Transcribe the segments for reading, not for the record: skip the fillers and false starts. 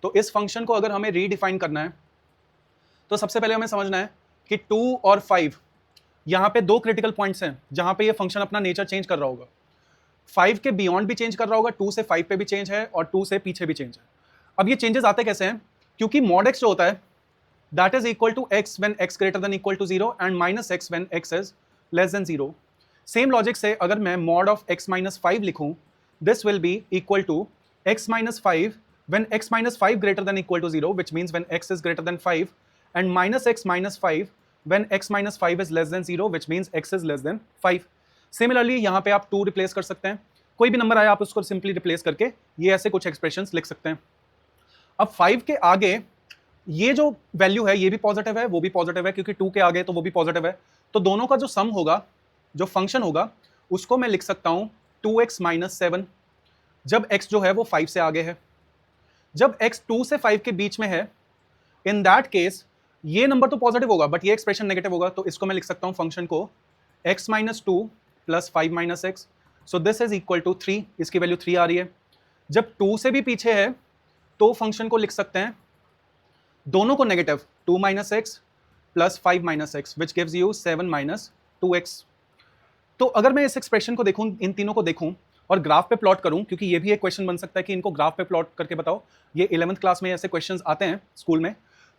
तो इस फंक्शन को अगर हमें रीडिफाइन करना है तो सबसे पहले हमें समझना है कि 2 और 5 यहाँ पे दो क्रिटिकल पॉइंट्स हैं जहाँ पे ये फंक्शन अपना नेचर चेंज कर रहा होगा। 5 के बियॉन्ड भी चेंज कर रहा होगा, 2 से 5 पे भी चेंज है और 2 से पीछे भी चेंज है। अब ये चेंजेस आते कैसे हैं? क्योंकि mod x जो होता है that is equal to x when x greater than equal to 0 and minus x when x is less than 0। Same logic से अगर मैं mod ऑफ x माइनस 5 लिखूं, this will be equal to x minus 5 when x minus 5 greater than equal to 0 which means when x is greater than 5 and minus x minus 5 when x minus 5 is less than 0 which means x is less than 5। Similarly यहाँ पे आप 2 replace कर सकते हैं, कोई भी number आया आप उसको सिंपली रिप्लेस करके ये ऐसे कुछ एक्सप्रेशंस लिख सकते हैं। अब 5 के आगे ये जो वैल्यू है ये भी पॉजिटिव है, वो भी पॉजिटिव है, क्योंकि 2 के आगे तो वो भी पॉजिटिव है। तो दोनों का जो सम होगा, जो फंक्शन होगा, उसको मैं लिख सकता हूँ 2x माइनस 7, जब x जो है वो 5 से आगे है। जब x 2 से 5 के बीच में है, इन दैट केस ये नंबर तो पॉजिटिव होगा बट ये एक्सप्रेशन नेगेटिव होगा, तो इसको मैं लिख सकता हूं फंक्शन को x minus 2 plus 5 minus x, so this is equal to 3, इसकी वैल्यू 3 आ रही है। जब 2 से भी पीछे है तो फंक्शन को लिख सकते हैं दोनों को negative, 2 minus x plus 5 minus x which gives you 7 minus 2x। तो अगर मैं इस एक्सप्रेशन को देखूं, इन तीनों को देखूं और ग्राफ पे प्लॉट करूं, क्योंकि ये भी एक क्वेश्चन बन सकता है कि इनको ग्राफ पे प्लॉट करके बताओ, ये 11th क्लास में ऐसे क्वेश्चंस आते हैं स्कूल में।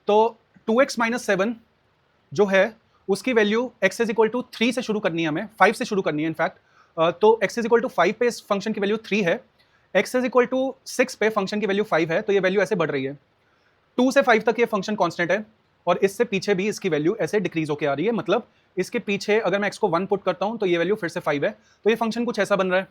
तो 2x माइनस 7 जो है उसकी value x is equal to 3 से शुरू करनी है, हमें 5 से शुरू करनी है इनफैक्ट। तो x इज इक्वल टू 5 पे इस फंक्शन की वैल्यू 3 है, x इज इक्वल टू 6 पे फंक्शन की वैल्यू 5 है, तो ये वैल्यू ऐसे बढ़ रही है। 2 से 5 तक ये फंक्शन कांस्टेंट है और इससे पीछे भी इसकी वैल्यू ऐसे डिक्रीज होकर आ रही है, मतलब इसके पीछे अगर मैं x को 1 पुट करता हूं तो ये वैल्यू फिर से 5 है, तो ये फंक्शन कुछ ऐसा बन रहा है।